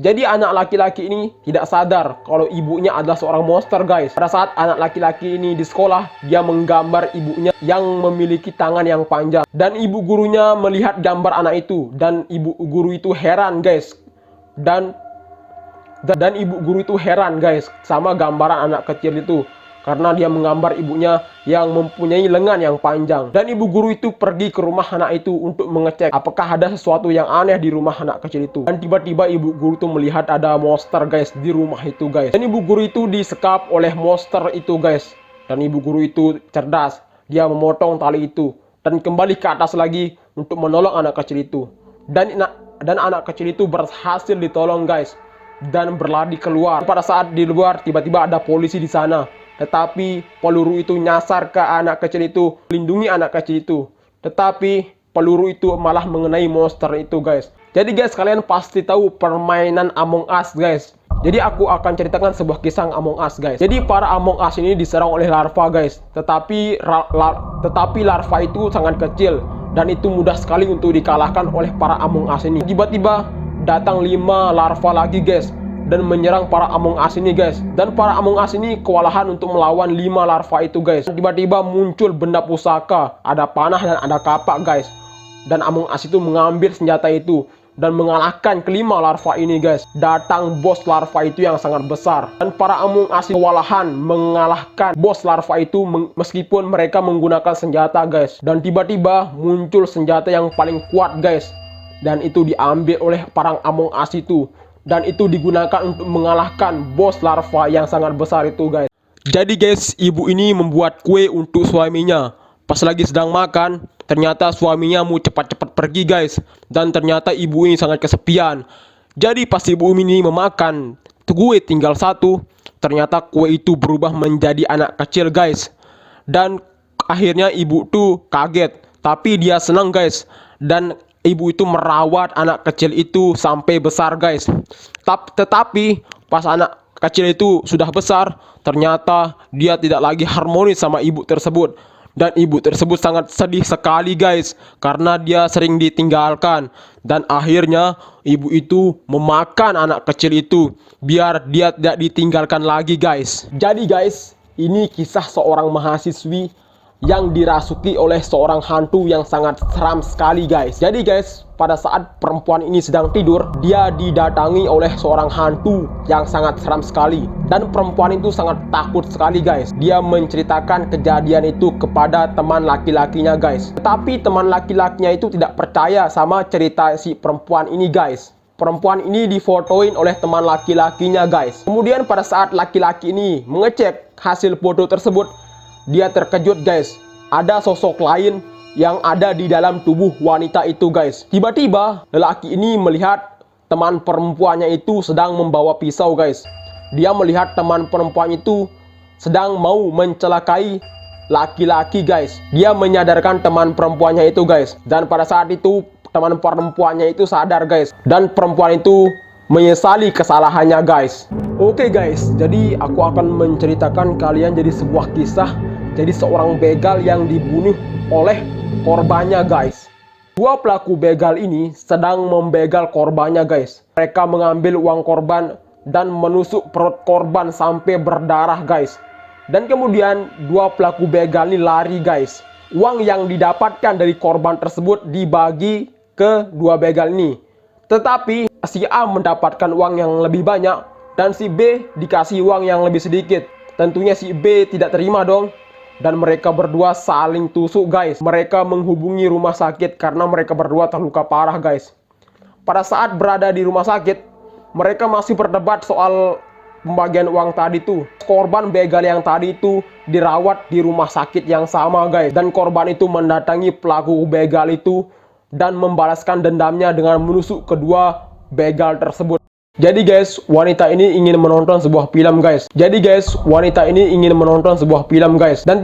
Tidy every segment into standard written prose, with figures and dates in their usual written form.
Jadi anak laki-laki ini tidak sadar kalau ibunya adalah seorang monster guys. Pada saat anak laki-laki ini di sekolah, dia menggambar ibunya yang memiliki tangan yang panjang. Dan ibu gurunya melihat gambar anak itu. Dan ibu guru itu heran guys. Dan ibu guru itu heran guys sama gambaran anak kecil itu. Karena dia menggambar ibunya yang mempunyai lengan yang panjang. Dan ibu guru itu pergi ke rumah anak itu untuk mengecek apakah ada sesuatu yang aneh di rumah anak kecil itu. Dan tiba-tiba ibu guru itu melihat ada monster guys di rumah itu guys. Dan ibu guru itu disekap oleh monster itu guys. Dan ibu guru itu cerdas. Dia memotong tali itu dan kembali ke atas lagi untuk menolong anak kecil itu. Dan anak kecil itu berhasil ditolong guys. Dan berlari keluar. Pada saat di luar tiba-tiba ada polisi di sana. Tetapi peluru itu nyasar ke anak kecil itu, melindungi anak kecil itu. Tetapi peluru itu malah mengenai monster itu guys. Jadi guys, kalian pasti tahu permainan Among Us guys. Jadi aku akan ceritakan sebuah kisah Among Us guys. Jadi para Among Us ini diserang oleh larva guys. Tetapi larva itu sangat kecil dan itu mudah sekali untuk dikalahkan oleh para Among Us ini. Tiba-tiba datang 5 larva lagi guys dan menyerang para Among Us ini guys. Dan para Among Us ini kewalahan untuk melawan 5 larva itu guys. Tiba-tiba muncul benda pusaka, ada panah dan ada kapak guys. Dan Among Us itu mengambil senjata itu dan mengalahkan kelima larva ini guys. Datang bos larva itu yang sangat besar. Dan para Among Us kewalahan mengalahkan bos larva itu meskipun mereka menggunakan senjata guys. Dan tiba-tiba muncul senjata yang paling kuat guys. Dan itu diambil oleh para Among Us itu. Dan itu digunakan untuk mengalahkan bos larva yang sangat besar itu guys. Jadi guys, ibu ini membuat kue untuk suaminya. Pas lagi sedang makan, ternyata suaminya mau cepat-cepat pergi guys. Dan ternyata ibu ini sangat kesepian. Jadi pas ibu ini memakan kue tinggal satu, ternyata kue itu berubah menjadi anak kecil guys. Dan akhirnya ibu tuh kaget, tapi dia senang guys. Dan ibu itu merawat anak kecil itu sampai besar guys. Tetapi pas anak kecil itu sudah besar, ternyata dia tidak lagi harmonis sama ibu tersebut. Dan ibu tersebut sangat sedih sekali guys, karena dia sering ditinggalkan. Dan akhirnya ibu itu memakan anak kecil itu biar dia tidak ditinggalkan lagi guys. Jadi guys, ini kisah seorang mahasiswi yang dirasuki oleh seorang hantu yang sangat seram sekali guys. Jadi guys, pada saat perempuan ini sedang tidur, dia didatangi oleh seorang hantu yang sangat seram sekali. Dan perempuan itu sangat takut sekali guys. Dia menceritakan kejadian itu kepada teman laki-lakinya guys. Tetapi teman laki-lakinya itu tidak percaya sama cerita si perempuan ini guys. Perempuan ini difotoin oleh teman laki-lakinya guys. Kemudian pada saat laki-laki ini mengecek hasil foto tersebut, dia terkejut guys. Ada sosok lain yang ada di dalam tubuh wanita itu guys. Tiba-tiba lelaki ini melihat teman perempuannya itu sedang membawa pisau guys. Dia melihat teman perempuan itu sedang mau mencelakai laki-laki guys. Dia menyadarkan teman perempuannya itu guys. Dan pada saat itu teman perempuannya itu sadar guys. Dan perempuan itu menyesali kesalahannya guys. Oke guys, jadi aku akan menceritakan kalian jadi sebuah kisah. Jadi seorang begal yang dibunuh oleh korbannya guys. Dua pelaku begal ini sedang membegal korbannya guys. Mereka mengambil uang korban dan menusuk perut korban sampai berdarah guys. Dan kemudian dua pelaku begal ini lari guys. Uang yang didapatkan dari korban tersebut dibagi ke dua begal ini. Tetapi si A mendapatkan uang yang lebih banyak dan si B dikasih uang yang lebih sedikit. Tentunya si B tidak terima dong. Dan mereka berdua saling tusuk guys. Mereka menghubungi rumah sakit karena mereka berdua terluka parah guys. Pada saat berada di rumah sakit, mereka masih berdebat soal pembagian uang tadi tuh. Korban begal yang tadi itu dirawat di rumah sakit yang sama guys. Dan korban itu mendatangi pelaku begal itu dan membalaskan dendamnya dengan menusuk kedua begal tersebut. Jadi guys, wanita ini ingin menonton sebuah film guys. Dan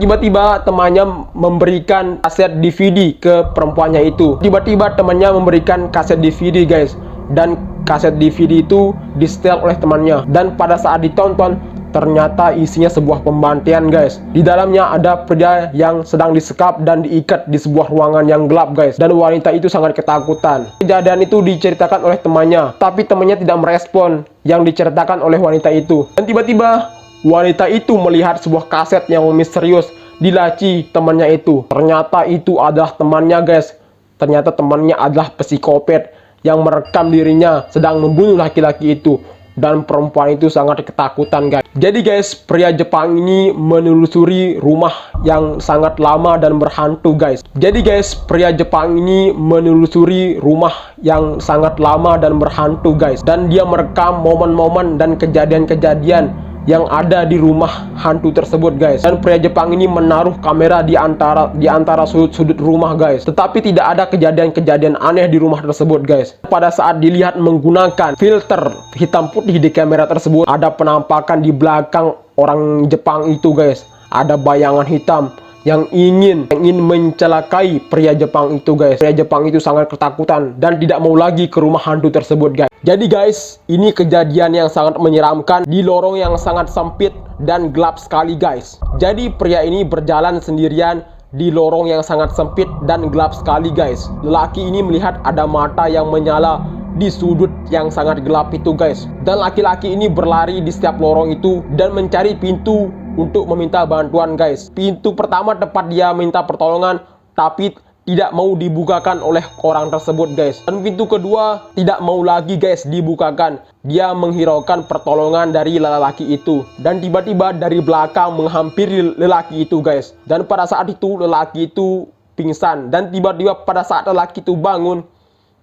tiba-tiba temannya memberikan kaset DVD ke perempuannya itu. Tiba-tiba temannya memberikan kaset DVD guys. Dan kaset DVD itu di-setel oleh temannya. Dan pada saat ditonton, Ternyata isinya sebuah pembantaian guys. Di dalamnya ada pria yang sedang disekap dan diikat di sebuah ruangan yang gelap guys. Dan wanita itu sangat ketakutan. Kejadian itu diceritakan oleh temannya, tapi temannya tidak merespon yang diceritakan oleh wanita itu. Dan tiba-tiba wanita itu melihat sebuah kaset yang misterius di laci temannya itu. Ternyata itu adalah temannya guys. Ternyata temannya adalah psikopat yang merekam dirinya sedang membunuh laki-laki itu. Dan perempuan itu sangat ketakutan guys. Jadi guys, pria Jepang ini menelusuri rumah yang sangat lama dan berhantu guys. Jadi guys, pria Jepang ini menelusuri rumah yang sangat lama dan berhantu guys. Dan dia merekam momen-momen dan kejadian-kejadian yang ada di rumah hantu tersebut guys. Dan pria Jepang ini menaruh kamera di antara sudut-sudut rumah guys. Tetapi tidak ada kejadian-kejadian aneh di rumah tersebut guys. Pada saat dilihat menggunakan filter hitam putih di kamera tersebut, ada penampakan di belakang orang Jepang itu guys. Ada bayangan hitam yang ingin mencelakai pria Jepang itu guys. Pria Jepang itu sangat ketakutan dan tidak mau lagi ke rumah hantu tersebut guys. Jadi guys, ini kejadian yang sangat menyeramkan di lorong yang sangat sempit dan gelap sekali guys. Jadi pria ini berjalan sendirian di lorong yang sangat sempit dan gelap sekali guys. Lelaki ini melihat ada mata yang menyala di sudut yang sangat gelap itu guys. Dan laki-laki ini berlari di setiap lorong itu dan mencari pintu untuk meminta bantuan guys. Pintu pertama tempat dia minta pertolongan tapi tidak mau dibukakan oleh orang tersebut guys. Dan pintu kedua tidak mau lagi guys dibukakan. Dia menghiraukan pertolongan dari lelaki itu. Dan tiba-tiba dari belakang menghampiri lelaki itu guys. Dan pada saat itu lelaki itu pingsan. Dan tiba-tiba pada saat lelaki itu bangun,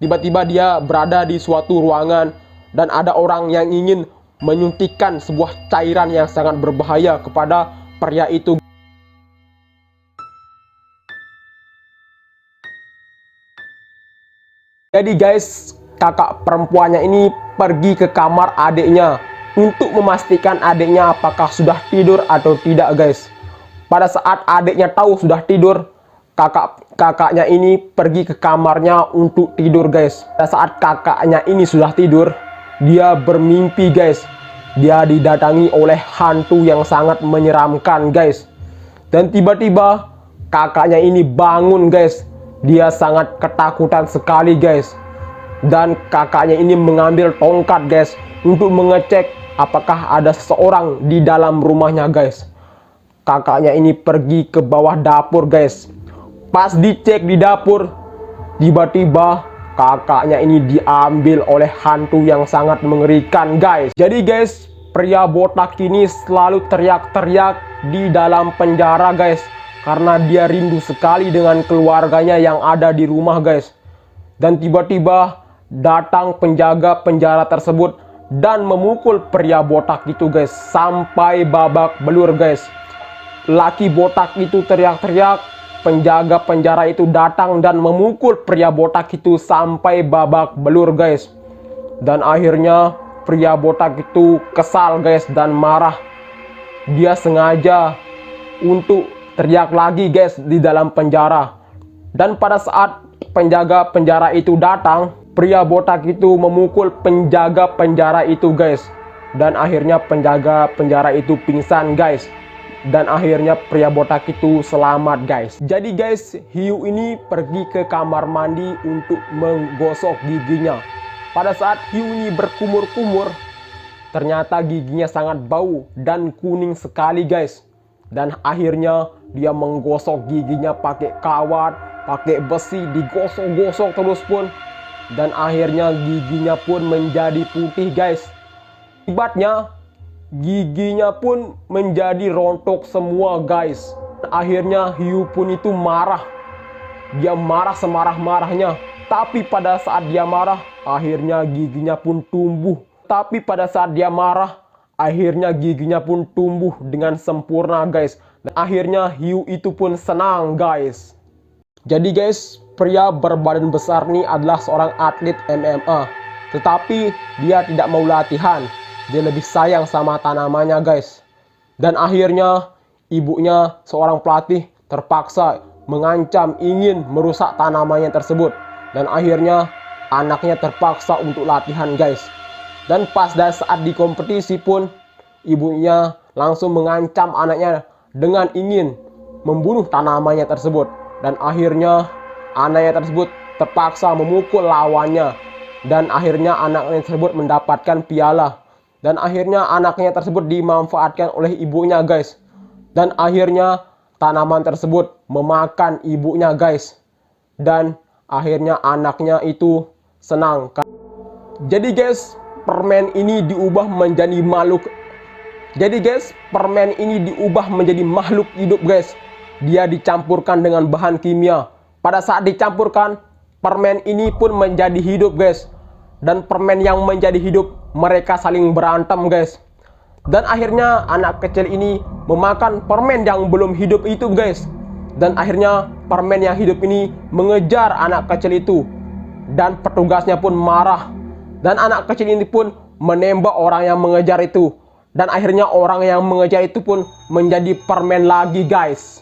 tiba-tiba dia berada di suatu ruangan. Dan ada orang yang ingin menyuntikkan sebuah cairan yang sangat berbahaya kepada pria itu. Jadi guys, kakak perempuannya ini pergi ke kamar adiknya untuk memastikan adiknya apakah sudah tidur atau tidak guys. Pada saat adiknya tahu sudah tidur, kakaknya ini pergi ke kamarnya untuk tidur guys. Pada saat kakaknya ini sudah tidur, dia bermimpi guys. Dia didatangi oleh hantu yang sangat menyeramkan guys. Dan tiba-tiba kakaknya ini bangun guys. Dia sangat ketakutan sekali guys. Dan kakaknya ini mengambil tongkat guys untuk mengecek apakah ada seseorang di dalam rumahnya guys. Kakaknya ini pergi ke bawah dapur guys. Pas dicek di dapur, tiba-tiba kakaknya ini diambil oleh hantu yang sangat mengerikan guys. Jadi guys, pria botak ini selalu teriak-teriak di dalam penjara guys. Karena dia rindu sekali dengan keluarganya yang ada di rumah guys. Dan tiba-tiba datang penjaga penjara tersebut dan memukul pria botak itu guys sampai babak belur guys. Laki botak itu teriak-teriak, penjaga penjara itu datang dan memukul pria botak itu sampai babak belur guys. Dan akhirnya pria botak itu kesal guys dan marah. Dia sengaja untuk teriak lagi guys di dalam penjara. Dan pada saat penjaga penjara itu datang, pria botak itu memukul penjaga penjara itu guys. Dan akhirnya penjaga penjara itu pingsan guys. Dan akhirnya pria botak itu selamat guys. Jadi guys, hiu ini pergi ke kamar mandi untuk menggosok giginya. Pada saat hiu ini berkumur-kumur, ternyata giginya sangat bau dan kuning sekali guys. Dan akhirnya dia menggosok giginya pakai kawat, pakai besi, digosok-gosok terus pun. Dan akhirnya giginya pun menjadi putih guys. Akibatnya giginya pun menjadi rontok semua guys. Akhirnya hiu pun itu marah. Dia marah semarah-marahnya. Tapi pada saat dia marah, akhirnya giginya pun tumbuh. Tapi pada saat dia marah, akhirnya giginya pun tumbuh dengan sempurna guys. Dan akhirnya hiu itu pun senang guys. Jadi guys, pria berbadan besar ini adalah seorang atlet MMA. Tetapi dia tidak mau latihan. Dia lebih sayang sama tanamannya guys. Dan akhirnya ibunya seorang pelatih terpaksa mengancam ingin merusak tanamannya tersebut. Dan akhirnya anaknya terpaksa untuk latihan guys. Dan pas saat di kompetisi pun ibunya langsung mengancam anaknya dengan ingin membunuh tanamannya tersebut. Dan akhirnya anaknya tersebut terpaksa memukul lawannya. Dan akhirnya anaknya tersebut mendapatkan piala. Dan akhirnya anaknya tersebut dimanfaatkan oleh ibunya guys. Dan akhirnya tanaman tersebut memakan ibunya guys. Dan akhirnya anaknya itu senang. Jadi guys, permen ini diubah menjadi makhluk. Jadi guys, permen ini diubah menjadi makhluk hidup guys. Dia dicampurkan dengan bahan kimia. Pada saat dicampurkan, permen ini pun menjadi hidup guys. Dan permen yang menjadi hidup, mereka saling berantem guys. Dan akhirnya anak kecil ini memakan permen yang belum hidup itu guys. Dan akhirnya permen yang hidup ini mengejar anak kecil itu. Dan petugasnya pun marah. Dan anak kecil ini pun menembak orang yang mengejar itu. Dan akhirnya orang yang mengejar itu pun menjadi permen lagi guys.